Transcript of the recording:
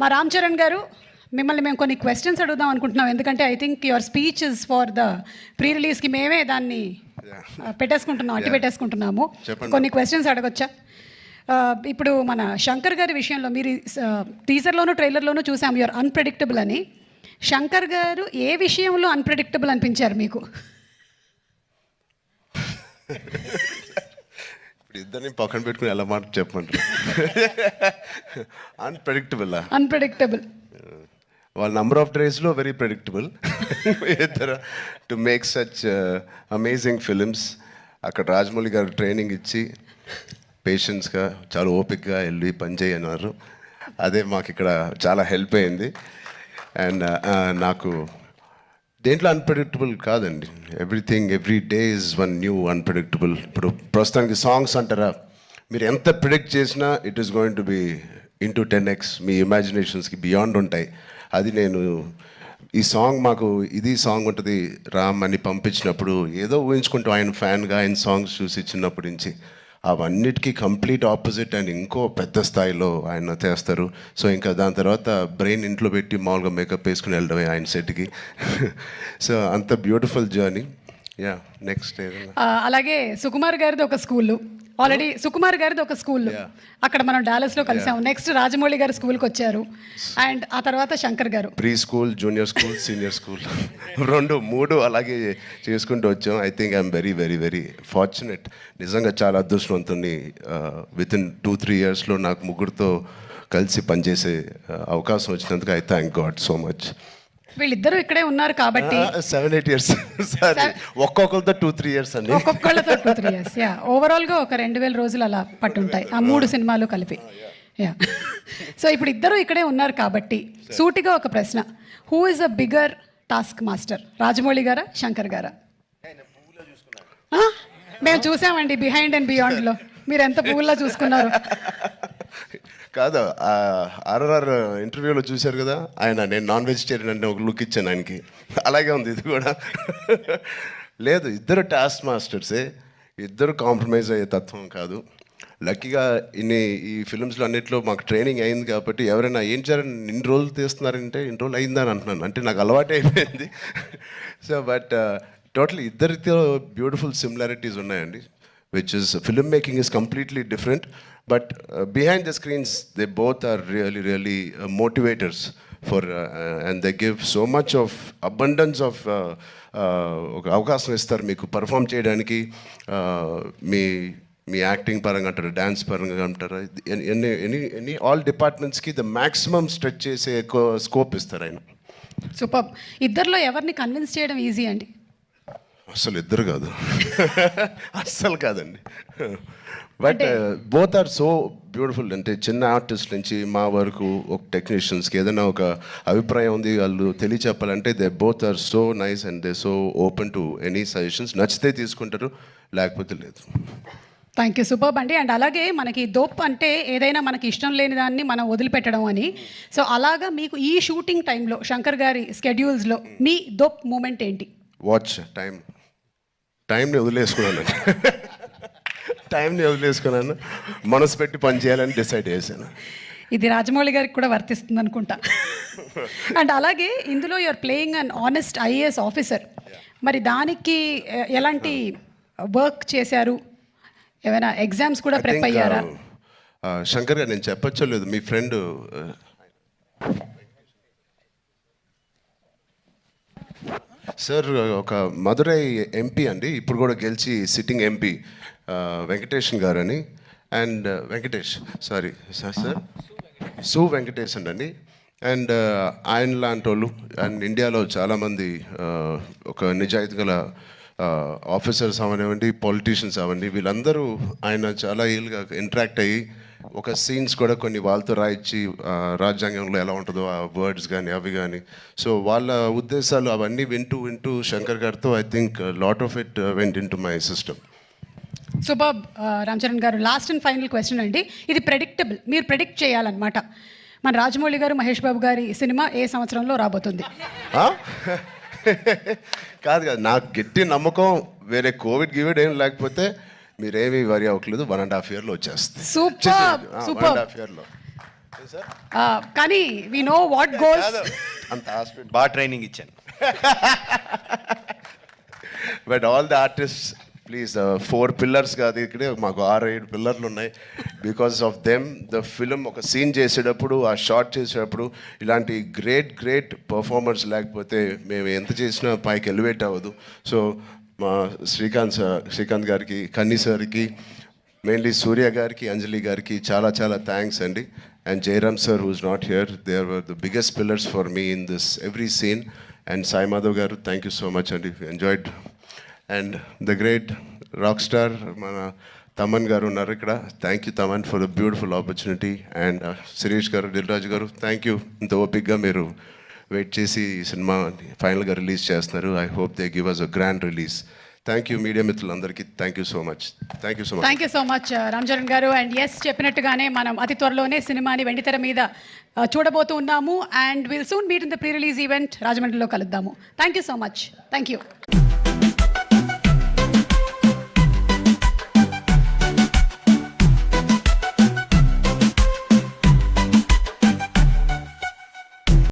మా రామ్ చరణ్ గారు మిమ్మల్ని మేము కొన్ని క్వశ్చన్స్ అడుగుదాం అనుకుంటున్నాం, ఎందుకంటే I think your speech is for the pre రిలీజ్కి మేమే దాన్ని పెట్టేసుకుంటున్నాం, అట్టి పెట్టేసుకుంటున్నాము. కొన్ని క్వశ్చన్స్ అడగొచ్చా? ఇప్పుడు మన శంకర్ గారి విషయంలో మీరు టీజర్లోనూ ట్రైలర్లోనూ చూసాం యువర్ అన్ప్రెడిక్టబుల్ అని. శంకర్ గారు ఏ విషయంలో అన్ప్రెడిక్టబుల్ అనిపించారు మీకు? ఇప్పుడు ఇద్దరిని పక్కన పెట్టుకుని ఎలా మాట చెప్పంటారు? అన్ప్రెడిక్టబుల్ వాళ్ళ నంబర్ ఆఫ్ డేస్లో వెరీ ప్రెడిక్టబుల్ ఇద్దరు to make such amazing films. అక్కడ రాజమౌళి గారు ట్రైనింగ్ ఇచ్చి పేషెన్స్గా చాలా ఓపిక్గా వెళ్ళి పనిచేయి అన్నారు. అదే మాకు ఇక్కడ చాలా హెల్ప్ అయింది. అండ్ నాకు దేంట్లో అన్ప్రెడిక్టబుల్ కాదండి. Everything every day is one new unpredictable. ఇప్పుడు ప్రస్తుతానికి సాంగ్స్ అంటారా, మీరు ఎంత ప్రిడిక్ట్ చేసినా it is going to be into 10x, మీ ఇమాజినేషన్స్కి బియాండ్ ఉంటాయి. అది నేను ఈ సాంగ్ మాకు ఇది సాంగ్ ఉంటుంది రామ్ అని పంపించినప్పుడు ఏదో ఊహించుకుంటూ ఆయన ఫ్యాన్గా ఆయన సాంగ్స్ చూసి చిన్నప్పటి నుంచి అవన్నిటికీ కంప్లీట్ ఆపోజిట్ అండ్ ఇంకో పెద్ద స్థాయిలో ఆయన చేస్తారు. సో ఇంకా దాని తర్వాత బ్రెయిన్ ఇంట్లో పెట్టి మామూలుగా మేకప్ వేసుకుని వెళ్ళడమే ఆయన సెట్కి. సో అంత బ్యూటిఫుల్ జర్నీ. యా నెక్స్ట్ అలాగే సుకుమార్ గారిది ఒక స్కూల్, ఆల్రెడీ సుకుమార్ గారిది ఒక స్కూల్, అక్కడ మనం డాలస్లో కలిసాము. నెక్స్ట్ రాజమౌళి గారు స్కూల్కి వచ్చారు, అండ్ ఆ తర్వాత శంకర్ గారు pre school, junior school, senior school 2, 3 అలాగే చేసుకుంటూ వచ్చాం. I think I'm very very very fortunate. నిజంగా చాలా అదృష్టవంతుని. వితిన్ 2-3 ఇయర్స్లో నాకు ముగ్గురితో కలిసి పనిచేసే అవకాశం వచ్చినందుకు I thank God so much. వీళ్ళిద్దరూ ఇక్కడే ఉన్నారు కాబట్టి 7-8 ఇయర్స్ ఒక్కొక్కరితో 2-3 ఇయర్స్ అండి. ఒక్కొక్కళ్ళతో 2-3 ఇయర్స్. యా ఓవరాల్గా ఒక 2000 రోజులు అలా పట్టుంటాయి ఆ 3 సినిమాలు కలిపి. యా సో ఇప్పుడు ఇద్దరు ఇక్కడే ఉన్నారు కాబట్టి సూటిగా ఒక ప్రశ్న, who is a bigger task master, Rajamouli గారా శంకర్ గారా? మేము చూసామండి బిహైండ్ అండ్ బియాండ్లో మీరు ఎంత పువ్వుల్లో చూసుకున్నారు. కాదు, ఆర్ఆర్ ఇంటర్వ్యూలో చూశారు కదా ఆయన, నేను నాన్ వెజిటేరియన్ అంటే ఒక లుక్ ఇచ్చాను ఆయనకి. అలాగే ఉంది ఇది కూడా. లేదు, ఇద్దరు టాస్క్ మాస్టర్సే, ఇద్దరు కాంప్రమైజ్ అయ్యే తత్వం కాదు. లక్కీగా ఈ ఫిల్మ్స్లో అన్నింటిలో మాకు ట్రైనింగ్ అయింది కాబట్టి ఎవరైనా ఏం చేయాలని ఇన్ని రోజులు తీస్తున్నారంటే ఇన్ని రోజులు అయిందని అంటున్నాను, అంటే నాకు అలవాటు అయిపోయింది. సో బట్ టోటల్ ఇద్దరితో బ్యూటిఫుల్ సిమిలారిటీస్ ఉన్నాయండి, which is filmmaking is completely different, but behind the screens they both are really motivators for and they give so much of abundance of ఒక అవకాశం ఇస్తారు మీకు పర్ఫామ్ చేయడానికి. మీ యాక్టింగ్ పరంగా అంటారు, dance పరంగా అంటారు, ఎనీ ఆల్ డిపార్ట్మెంట్స్కి ద మ్యాక్సిమం స్ట్రెచ్ చేసే స్కోప్ ఇస్తారు ఆయన. సూపర్. ఇద్దరిలో ఎవరిని కన్విన్స్ చేయడం ఈజీ అండి? అసలు ఇద్దరు కాదు, అస్సలు కాదండి. But both are so beautiful. అంటే చిన్న ఆర్టిస్ట్ నుంచి మా వరకు ఒక టెక్నీషియన్స్కి ఏదైనా ఒక అభిప్రాయం ఉంది వాళ్ళు తెలియచెప్పాలంటే they both are so nice and they so open to any suggestions. నచ్చితే తీసుకుంటారు, లేకపోతే లేదు. థ్యాంక్ యూ, సూపర్ అండి. అండ్ అలాగే మనకి దోప్ అంటే ఏదైనా మనకి ఇష్టం లేని దాన్ని మనం వదిలిపెట్టడం అని. సో అలాగా మీకు ఈ షూటింగ్ టైంలో శంకర్ గారి స్కెడ్యూల్స్లో మీ దోప్ మూమెంట్ ఏంటి? వాచ్ టైంని వదిలేసుకున్నాను, మనసు పెట్టి పని చేయాలని డిసైడ్ చేశాను. ఇది రాజమౌళి గారికి కూడా వర్తిస్తుంది అనుకుంటా. అండ్ అలాగే ఇందులో you're playing an honest IAS officer. మరి దానికి ఎలాంటి వర్క్ చేశారు? ఏమైనా ఎగ్జామ్స్ కూడా ప్రిపేర్ అయ్యారా? శంకర్ గారు, నేను చెప్పచ్చో లేదు, మీ ఫ్రెండ్ సార్ ఒక మదురై ఎంపీ అండి, ఇప్పుడు కూడా గెలిచి సిట్టింగ్ ఎంపీ వెంకటేషన్ గారు అని. అండ్ సార్ సు వెంకటేషన్ అండి. అండ్ ఆయన లాంటి వాళ్ళు అండ్ ఇండియాలో చాలామంది ఒక నిజాయితీ గల ఆఫీసర్స్ అవనివ్వండి, పొలిటీషియన్స్ అవ్వండి, వీళ్ళందరూ ఆయన చాలా ఏళ్ళుగా ఇంటరాక్ట్ అయ్యి ఒక సీన్స్ కూడా కొన్ని వాళ్ళతో రాయించి రాజ్యాంగంలో ఎలా ఉంటుందో ఆ వర్డ్స్ కానీ అవి కానీ. సో వాళ్ళ ఉద్దేశాలు అవన్నీ వింటూ శంకర్ గారితో I think lot of it went in to my system. Super. Ram Charan గారు, లాస్ట్ అండ్ ఫైనల్ క్వశ్చన్ అండి. ఇది ప్రెడిక్టబుల్, మీరు ప్రెడిక్ట్ చేయాలన్నమాట. మన రాజమౌళి గారు, మహేష్ బాబు గారి సినిమా ఏ సంవత్సరంలో రాబోతుంది? కాదు, నాకు గట్టి నమ్మకం, వేరే కోవిడ్ ఏం లేకపోతే మీరేమీ వరి అవ్వట్లేదు, 1.5 yearలో వచ్చేస్తుంది. సూపర్. 1.5 yearలో కానీ వీ నో వాట్ గోల్స్. అంత హాస్పిటల్ బాగా ట్రైనింగ్ ఇచ్చాను. But all the artist please 4 pillars కాదు, ఇక్కడే మాకు 6-7 పిల్లర్లు ఉన్నాయి. Because of them the film ఒక సీన్ చేసేటప్పుడు, ఆ షార్ట్ చేసేటప్పుడు ఇలాంటి గ్రేట్ పర్ఫార్మర్స్ లేకపోతే మేము ఎంత చేసినా పైకి ఎలివేట్ అవ్వదు. సో మా శ్రీకాంత్ గారికి, కన్నీ సార్కి, మెయిన్లీ సూర్య గారికి, అంజలి గారికి చాలా థ్యాంక్స్ అండి. And Jayaram sir who's not here, they are the biggest pillars for me in this every scene. And Sai Madhav గారు, థ్యాంక్ యూ సో మచ్ అండి, enjoyed. And the great rock star మన తమన్ గారు ఉన్నారు ఇక్కడ, thank you Thaman for the beautiful opportunity. And Shirish గారు, దిల్ రాజు గారు, thank you. ఇంత ఓపిక్గా మీరు వెయిట్ చేసి ఈ సినిమా ఫైనల్గా రిలీజ్ చేస్తున్నారు. I hope they give us a grand release. Thank you media మిత్రులందరికీ, thank you so much. Thank you so much Ram Charan గారు. అండ్ ఎస్, చెప్పినట్టుగానే మనం అతి త్వరలోనే సినిమాని వెండితెర మీద చూడబోతూ ఉన్నాము. And will soon meet in the pre release event రాజమండ్రిలో కలుద్దాము. Thank you so much. Thank you.